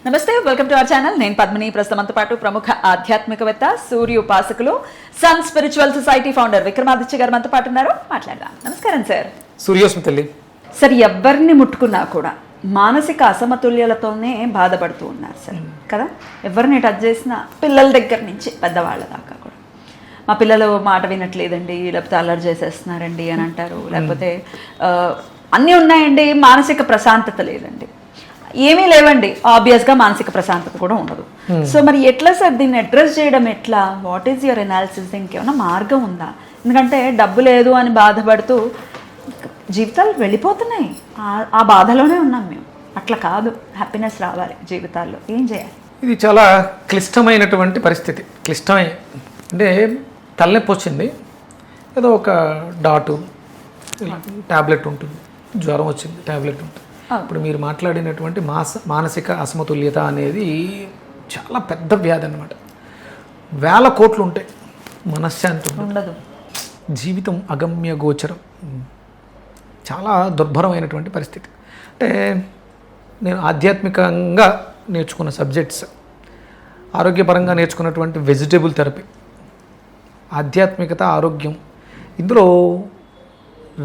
నమస్తే, welcome to our channel. నేను పద్మిని. ప్రస్తుతంతో పాటు ప్రముఖ ఆధ్యాత్మికవేత్త, సూర్య ఉపాసకులు, sun spiritual society founder Vikramaditya గారు మనతో పాటు ఉన్నారు. మాట్లాడదాం. నమస్కారం సార్. సూర్యోస్మి తల్లి. సార్, ఎవరిని ముట్టుకున్నా కూడా మానసిక అసమతుల్యతతోనే బాధపడుతూ ఉన్నారు సార్ కదా. ఎవరిని టచ్ చేసినా పిల్లల దగ్గర నుంచి పెద్దవాళ్ళ దాకా కూడా మా పిల్లలు మాట వినట్లేదండి, లేకపోతే అల్లరి చేసేస్తున్నారండి అని అంటారు. లేకపోతే అన్నీ ఉన్నాయండి, మానసిక ప్రశాంతత లేదండి. ఏమీ లేవండి, ఆబ్వియస్గా మానసిక ప్రశాంతత కూడా ఉండదు. సో మరి ఎట్లా సార్ దీన్ని అడ్రస్ చేయడం ఎట్లా? What is your analysis? ఇంకేమైనా మార్గం ఉందా? ఎందుకంటే డబ్బు లేదు అని బాధపడుతూ జీవితాలు వెళ్ళిపోతున్నాయి. ఆ బాధలోనే ఉన్నాం మేము. అట్లా కాదు, హ్యాపీనెస్ రావాలి జీవితాల్లో. ఏం చేయాలి? ఇది చాలా క్లిష్టమైనటువంటి పరిస్థితి. క్లిష్టమే అంటే తలనొప్పి వచ్చింది, ఏదో ఒక డాటు ట్యాబ్లెట్ ఉంటుంది, జ్వరం వచ్చింది ట్యాబ్లెట్ ఉంటుంది. ఇప్పుడు మీరు మాట్లాడినటువంటి మానసిక అసమతుల్యత అనేది చాలా పెద్ద వ్యాధి అన్నమాట. వేల కోట్లు ఉంటాయి, మనశ్శాంతి ఉండదు, జీవితం అగమ్య గోచరం, చాలా దుర్భరమైనటువంటి పరిస్థితి. అంటే నేను ఆధ్యాత్మికంగా నేర్చుకున్న సబ్జెక్ట్స్, ఆరోగ్యపరంగా నేర్చుకున్నటువంటి వెజిటబుల్ థెరపీ, ఆధ్యాత్మికత, ఆరోగ్యం, ఇందులో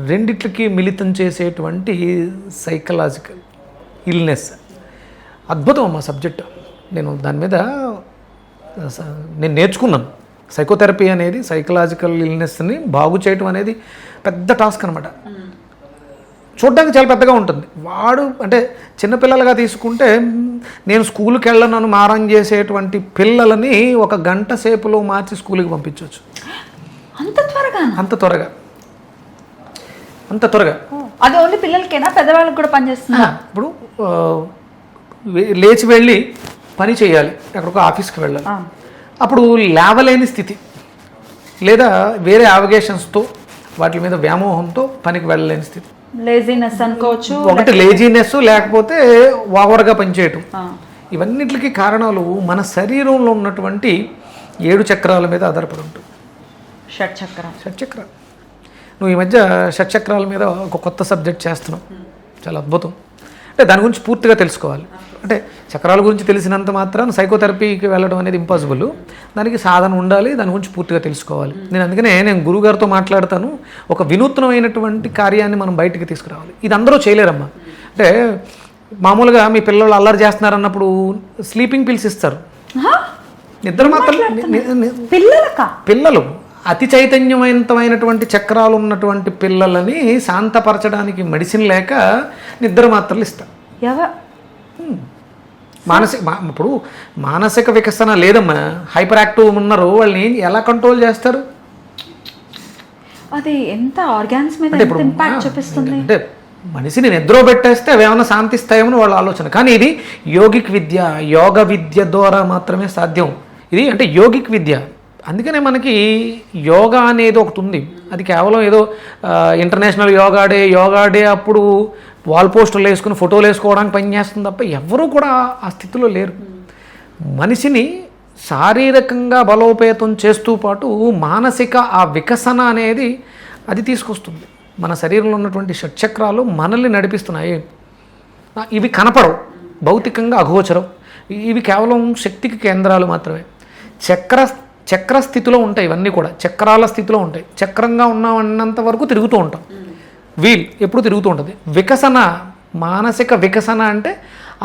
రెండిట్లకి మిళితం చేసేటువంటి సైకలాజికల్ ఇల్నెస్ అద్భుతం అమ్మా సబ్జెక్ట్. నేను దాని మీద నేను నేర్చుకున్నాను. సైకోథెరపీ అనేది సైకలాజికల్ ఇల్నెస్ని బాగు చేయటం అనేది పెద్ద టాస్క్ అనమాట. చూడడానికి చాలా పెద్దగా ఉంటుంది. వాడు అంటే చిన్నపిల్లలుగా తీసుకుంటే నేను స్కూల్కి వెళ్ళనను మారం చేసేటువంటి పిల్లలని ఒక గంట సేపులో మార్చి స్కూల్కి పంపించవచ్చు. అంత త్వరగా అది ఓన్లీ పిల్లలకేనా, పెద్దవాళ్ళకి కూడా పనిచేస్తుందా? ఇప్పుడు లేచి వెళ్ళి పని చేయాలి, ఎక్కడికో ఆఫీస్కి వెళ్ళాలి, అప్పుడు లేవలేని స్థితి లేదా వేరే అవగేషన్స్తో వాటి మీద వ్యామోహంతో పనికి వెళ్ళలేని స్థితి, లేజినెస్ అనుకోవచ్చు. ఒకటి లేజినెస్, లేకపోతే ఓవర్గా పనిచేయటం. ఇవన్నిటికి కారణాలు మన శరీరంలో ఉన్నటువంటి 7 చక్రాల మీద ఆధారపడి ఉంటుంది. షట్చక్రాలు. నువ్వు ఈ మధ్య షట్చక్రాల మీద ఒక కొత్త సబ్జెక్ట్ చేస్తున్నావు, చాలా అద్భుతం. అంటే దాని గురించి పూర్తిగా తెలుసుకోవాలి. అంటే చక్రాల గురించి తెలిసినంత మాత్రాన సైకోథెరపీకి వెళ్ళడం అనేది ఇంపాసిబుల్. దానికి సాధన ఉండాలి, దాని గురించి పూర్తిగా తెలుసుకోవాలి. నేను గురువుగారితో మాట్లాడతాను, ఒక వినూత్నమైనటువంటి కార్యాన్ని మనం బయటికి తీసుకురావాలి. ఇది అందరూ చేయలేరమ్మా. అంటే మామూలుగా మీ పిల్లలు అల్లరి చేస్తున్నారన్నప్పుడు స్లీపింగ్ పిల్స్ ఇస్తారు, నిద్ర మాత్రం. పిల్లలు అతి చైతన్యవంతమైనటువంటి చక్రాలు ఉన్నటువంటి పిల్లలని శాంతపరచడానికి మెడిసిన్ లేక నిద్ర మాత్రలు ఇస్తారు. ఇప్పుడు మానసిక వికసన లేదమ్మా, హైపర్ యాక్టివ్ ఉన్నారు, వాళ్ళని ఎలా కంట్రోల్ చేస్తారు? అది ఎంత ఆర్గాన్స్ మీద ఇంపాక్ట్ చూపిస్తుంది. అంటే మనిషిని నిద్ర పెట్టేస్తే అవి ఏమైనా శాంతిస్తాయేమని వాళ్ళ ఆలోచన. కానీ ఇది యోగిక్ విద్య, యోగ విద్య ద్వారా మాత్రమే సాధ్యం. ఇది అంటే యోగిక్ విద్య. అందుకనే మనకి యోగా అనేది ఒకటి ఉంది. అది కేవలం ఏదో ఇంటర్నేషనల్ యోగా డే అప్పుడు వాల్ పోస్టర్లు వేసుకుని ఫోటోలు వేసుకోవడానికి పనిచేస్తుంది తప్ప ఎవరూ కూడా ఆ స్థితిలో లేరు. మనిషిని శారీరకంగా బలోపేతం చేస్తూ పాటు మానసిక ఆ వికసన అనేది అది తీసుకొస్తుంది. మన శరీరంలో ఉన్నటువంటి షట్చక్రాలు మనల్ని నడిపిస్తున్నాయి. ఇవి కనపడవు, భౌతికంగా అగోచరం. ఇవి కేవలం శక్తికి కేంద్రాలు మాత్రమే. చక్ర స్థితిలో ఉంటాయి ఇవన్నీ కూడా, చక్రాల స్థితిలో ఉంటాయి. చక్రంగా ఉన్నంత వరకు తిరుగుతూ ఉంటాం. వీల్ ఎప్పుడు తిరుగుతూ ఉంటుంది. వికసన, మానసిక వికసన అంటే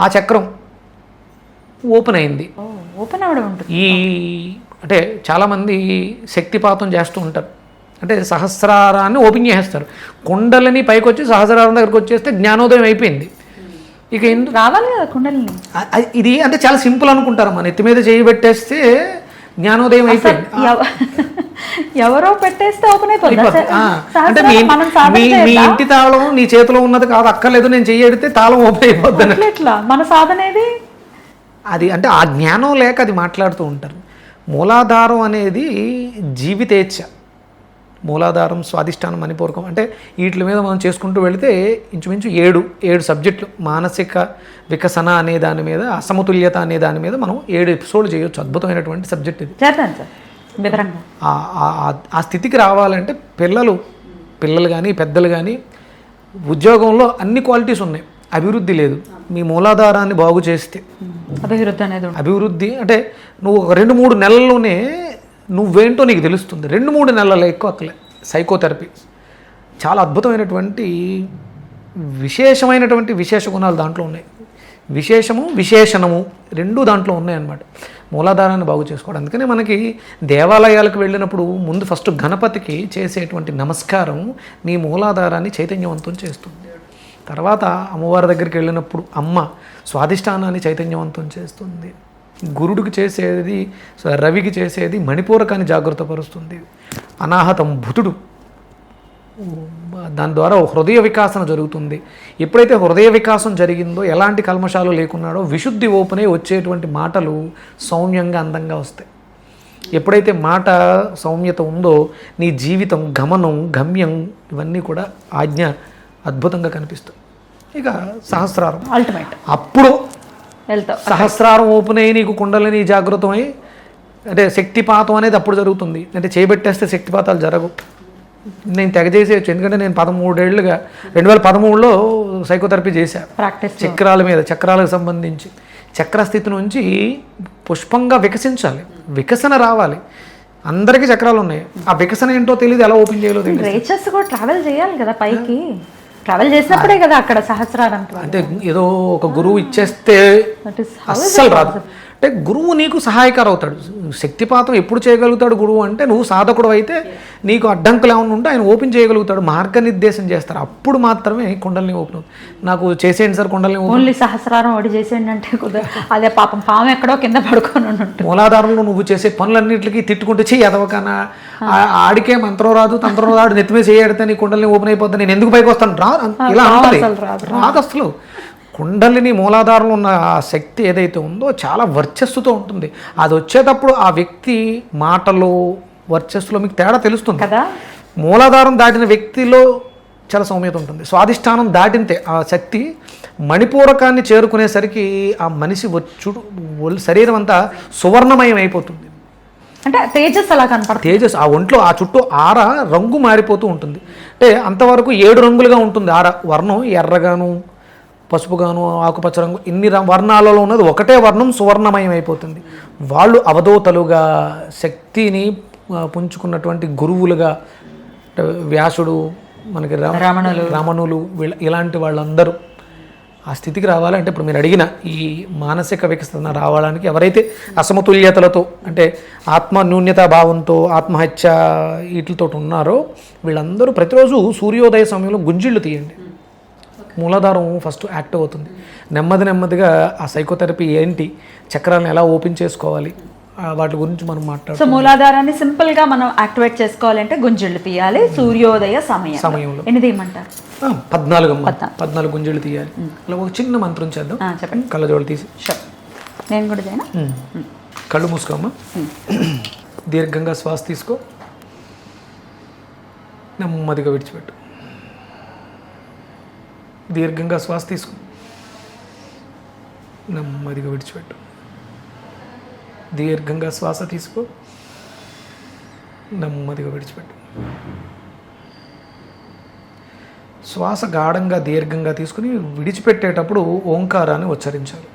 ఆ చక్రం ఓపెన్ అయింది, ఓపెన్ అవ్వడం ఉంటుంది. అంటే చాలామంది శక్తిపాతం చేస్తూ ఉంటారు. అంటే సహస్రారాన్ని ఓపెన్ చేసేస్తారు. కుండలిని పైకి వచ్చి సహస్రారం దగ్గరకు వచ్చేస్తే జ్ఞానోదయం అయిపోయింది. ఇక రావాలి కదా కుండలిని. ఇది అంటే చాలా సింపుల్ అనుకుంటారు. మన ఎత్తి మీద చేయి పెట్టేస్తే జ్ఞానోదయం అయిపోయింది. ఎవరో పెట్టేస్తే ఓపెన్ అయిపోతుంది. అంటే మీ ఇంటి తాళం నీ చేతిలో ఉన్నది కాదు, అక్కర్లేదు, నేను చెయ్యడితే తాళం ఓపెన్ అయిపోద్ది. మన సాధన అది అంటే ఆ జ్ఞానం లేక అది మాట్లాడుతూ ఉంటారు. మూలాధారం అనేది జీవితేచ్ఛ, మూలాధారం, స్వాధిష్టానం, మణిపూరకం. అంటే వీటి మీద మనం చేసుకుంటూ వెళితే ఇంచుమించు 7 సబ్జెక్టులు. మానసిక వికసన అనే దాని మీద, అసమతుల్యత అనే దాని మీద మనం 7 ఎపిసోడ్లు చేయొచ్చు. అద్భుతమైనటువంటి సబ్జెక్ట్ ఇది. ఆ స్థితికి రావాలంటే పిల్లలు కానీ పెద్దలు కానీ ఉద్యోగంలో అన్ని క్వాలిటీస్ ఉన్నాయి. అభివృద్ధి లేదు. మీ మూలాధారాన్ని బాగు చేస్తే అభివృద్ధి అనేది అభివృద్ధి అంటే నువ్వు 2-3 నెలల్లోనే నువ్వేంటో నీకు తెలుస్తుంది. 2-3 నెలల ఎక్కువ అక్కలే. సైకోథెరపీ చాలా అద్భుతమైనటువంటి విశేషమైనటువంటి విశేష గుణాలు దాంట్లో ఉన్నాయి. విశేషము విశేషణము రెండూ దాంట్లో ఉన్నాయన్నమాట. మూలాధారాన్ని బాగు చేసుకోవడం. అందుకనే మనకి దేవాలయాలకు వెళ్ళినప్పుడు ముందు ఫస్ట్ గణపతికి చేసేటువంటి నమస్కారం నీ మూలాధారాన్ని చైతన్యవంతం చేస్తుంది. తర్వాత అమ్మవారి దగ్గరికి వెళ్ళినప్పుడు అమ్మ స్వాధిష్టానాన్ని చైతన్యవంతం చేస్తుంది. గురుడికి చేసేది, రవికి చేసేది మణిపూరకాన్ని జాగృతపరుస్తుంది. అనాహతం భుతుడు, దాని ద్వారా హృదయ వికాసన జరుగుతుంది. ఎప్పుడైతే హృదయ వికాసం జరిగిందో, ఎలాంటి కల్మషాలు లేకున్నాడో, విశుద్ధి ఓపెన్ అయి వచ్చేటువంటి మాటలు సౌమ్యంగా అందంగా వస్తాయి. ఎప్పుడైతే మాట సౌమ్యత ఉందో నీ జీవితం, గమనం, గమ్యం ఇవన్నీ కూడా ఆజ్ఞ అద్భుతంగా కనిపిస్తుంది. ఇక సహస్రారం అల్టిమేట్. అప్పుడు వెళ్తావు. సహస్రారం ఓపెన్ అయ్యి నీకు కుండలిని జాగృతమై అంటే శక్తిపాతం అనేది అప్పుడు జరుగుతుంది. అంటే చేయబెట్టేస్తే శక్తిపాతాలు జరగవు. నేను తెగ చేసేయచ్చు. ఎందుకంటే నేను 13 ఏళ్ళుగా 2013లో సైకోథెరపీ చేశాను. ప్రాక్టీస్ చక్రాల మీద, చక్రాలకు సంబంధించి చక్రస్థితి నుంచి పుష్పంగా వికసించాలి, వికసన రావాలి. అందరికీ చక్రాలు ఉన్నాయి. ఆ వికసన ఏంటో తెలియదు, ఎలా ఓపెన్ చేయాలో తెలియదు. రేచర్స్ కూడా ట్రావెల్ చేయాలి కదా పైకి. ట్రావెల్ చేసినప్పుడే కదా అక్కడ సహస్రారం. అంటే ఏదో ఒక గురువు ఇచ్చేస్తే అస్సలు రాదు. అంటే గురువు నీకు సహాయకారు అవుతాడు. శక్తిపాతం ఎప్పుడు చేయగలుగుతాడు గురువు అంటే, నువ్వు సాధకుడు అయితే నీకు అడ్డంకులు ఏమైనా ఉంటే ఆయన ఓపెన్ చేయగలుగుతాడు, మార్గనిర్దేశం చేస్తారు. అప్పుడు మాత్రమే కుండలిని ఓపెన్ అవుతుంది. నాకు చేసేయండి సార్ కుండలిని ఓన్లీ సహస్రారం ఒకటి చేసేయండి అంటే కుదరదు. అదే పాపం పాము ఎక్కడో కింద పడుకొని ఉంటుంది. మూలాధారంలో నువ్వు చేసే పనులన్నింటికి తిట్టుకుంటే చెయ్యి ఎదవకనా, ఆడికే మంత్రం రాదు తంత్రం రాదు, నెత్తిమే చేయడితే నీ కుండలిని ఓపెన్ అయిపోతుంది, నేను ఎందుకు పైకి వస్తాను రా ఇలా అంటారు. రాదు అసలు. కుండలిని మూలాధారంలో ఉన్న ఆ శక్తి ఏదైతే ఉందో చాలా వర్చస్సుతో ఉంటుంది. అది వచ్చేటప్పుడు ఆ వ్యక్తి మాటలో, వర్చస్సులో మీకు తేడా తెలుస్తుంది కదా. మూలాధారం దాటిన వ్యక్తిలో చాలా సౌమ్యత ఉంటుంది. స్వాధిష్టానం దాటితే ఆ శక్తి మణిపూరకాన్ని చేరుకునేసరికి ఆ మనిషి శరీరం అంతా సువర్ణమయం అయిపోతుంది. అంటే తేజస్ అలా కనపడుతుంది. తేజస్ ఆ ఒంట్లో ఆ చుట్టూ ఆర రంగు మారిపోతూ ఉంటుంది. అంటే అంతవరకు 7 రంగులుగా ఉంటుంది ఆర. వర్ణం ఎర్రగాను, పసుపుగాను, ఆకుపచ్చ రంగు, ఇన్ని వర్ణాలలో ఉన్నది ఒకటే వర్ణం సువర్ణమయం అయిపోతుంది. వాళ్ళు అవధూతలుగా, శక్తిని పుంజుకున్నటువంటి గురువులుగా, వ్యాసుడు, మనకి రమణులు ఇలాంటి వాళ్ళందరూ ఆ స్థితికి రావాలంటే ఇప్పుడు మీరు అడిగిన ఈ మానసిక వికసన రావడానికి ఎవరైతే అసమతుల్యతలతో అంటే ఆత్మ న్యూన్యతా భావంతో, ఆత్మహత్య వీటితో ఉన్నారో వీళ్ళందరూ ప్రతిరోజు సూర్యోదయ సమయంలో గుంజిళ్ళు తీయండి. మూలాధారం ఫస్ట్ యాక్టివ్ అవుతుంది. నెమ్మదిగా ఆ సైకోథెరపీ ఏంటి, చక్రాలను ఎలా ఓపెన్ చేసుకోవాలి, వాటి గురించి మనం మాట్లాడుతాం. సో మూలాధారాన్ని సింపుల్ గా మనం యాక్టివేట్ చేసుకోవాలంటే గుంజిళ్ళు తీయాలి సూర్యోదయ సమయంలో. ఎన్ని తీయమంటారు? 14 గుంజిళ్ళు తీయాలి. అలా ఒక చిన్న మంత్రం చేద్దాం. చెప్పండి. కళ్ళజోళ్ళు తీసి. నేను కూడా చేయనా? కళ్ళు మూసుకోమ్మా. దీర్ఘంగా శ్వాస తీసుకో, నెమ్మదిగా విడిచిపెట్టు. దీర్ఘంగా శ్వాస తీసుకో, నెమ్మదిగా విడిచిపెట్టు. దీర్ఘంగా శ్వాస తీసుకో, నెమ్మదిగా విడిచిపెట్టు. శ్వాస గాఢంగా దీర్ఘంగా తీసుకుని విడిచిపెట్టేటప్పుడు ఓంకారాన్ని ఉచ్చరించాలి.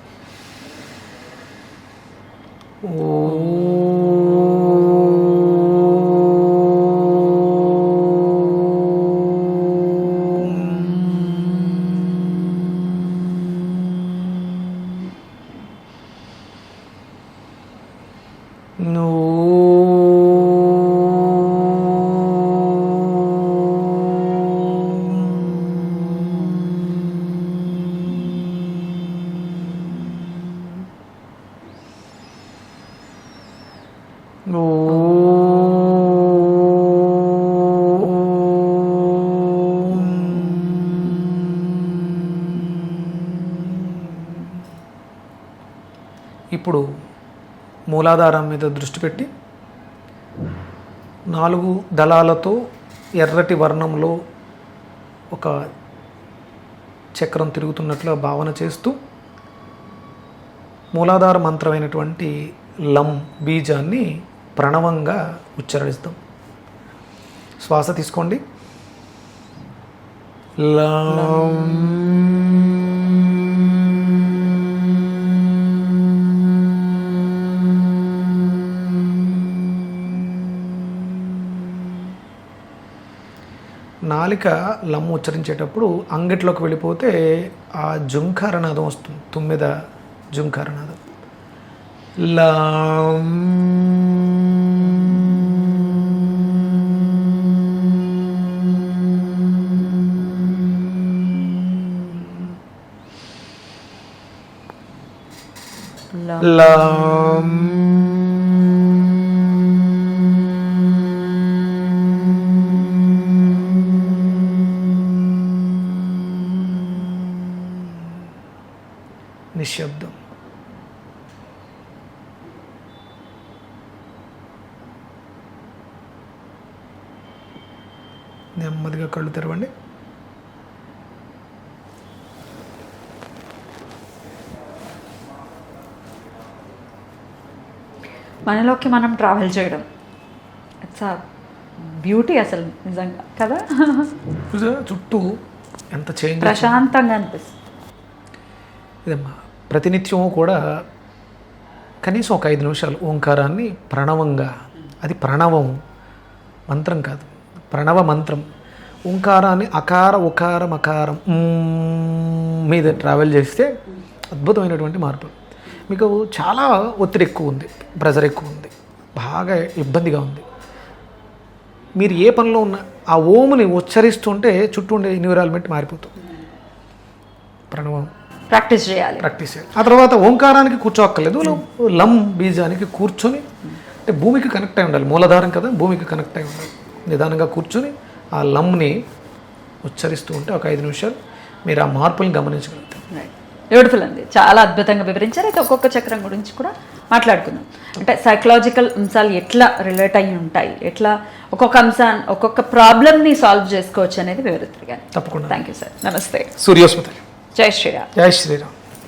ఇప్పుడు మూలాధారం మీద దృష్టి పెట్టి 4 దళాలతో ఎర్రటి వర్ణంలో ఒక చక్రం తిరుగుతున్నట్లు భావన చేస్తూ మూలాధార మంత్రమైనటువంటి లం బీజాన్ని ప్రణవంగా ఉచ్చరిస్తాం. శ్వాస తీసుకోండి. లం నాలిక లమ్ ఉచ్చరించేటప్పుడు అంగిట్లోకి వెళ్ళిపోతే ఆ జుంకారనాదం వస్తుంది, తుమ్మిద జుంకారనాదం. లం లం నిశ్శబ్దం. నెమ్మదిగా కళ్ళు తెరవండి. మనలోకి మనం ట్రావెల్ చేయడం, ఇట్స్ అ బ్యూటీ అసలు నిజంగా కదా. చుట్టూ ఎంత చేంజ్, ప్రశాంతంగా అనిపిస్తుంది. ఇదమ్మా ప్రతినిత్యము కూడా కనీసం ఒక 5 నిమిషాలు ఓంకారాన్ని ప్రణవంగా, అది ప్రణవం మంత్రం కాదు, ప్రణవ మంత్రం. ఓంకారాన్ని అకార ఉకార మకారం మీద ట్రావెల్ చేస్తే అద్భుతమైనటువంటి మార్పు. మీకు చాలా ఒత్తిడి ఎక్కువ ఉంది, ప్రెజర్ ఎక్కువ ఉంది, బాగా ఇబ్బందిగా ఉంది, మీరు ఏ పనిలో ఉన్నా ఆ ఓముని ఉచ్చరిస్తుంటే చుట్టూ ఉండే ఎన్విరాన్మెంట్ మారిపోతుంది. ప్రణవం ప్రాక్టీస్ చేయాలి. ఆ తర్వాత ఓంకారానికి కూర్చోక్కర్లేదు, లం బీజానికి కూర్చొని, అంటే భూమికి కనెక్ట్ అయి ఉండాలి, మూలధారం కదా, భూమికి కనెక్ట్ అయి ఉండాలి. నిదానంగా కూర్చొని ఆ లంని ఉచ్చరిస్తూ ఉంటే ఒక 5 నిమిషాలు మీరు ఆ మార్పుల్ని గమనించగలుగుతారు. బ్యూటిఫుల్ అండి, చాలా అద్భుతంగా వివరించారు. అయితే ఒక్కొక్క చక్రం గురించి కూడా మాట్లాడుకుందాం. అంటే సైకలాజికల్ అంశాలు ఎట్లా రిలేట్ అయ్యి ఉంటాయి, ఎట్లా ఒక్కొక్క అంశాన్ని ఒక్కొక్క ప్రాబ్లమ్ని సాల్వ్ చేసుకోవచ్చు అనేది వివరించారు. తప్పకుండా. Thank you sir. నమస్తే. సూర్యోస్మిత. జై శ్రీరామ్. జై శ్రీరామ్.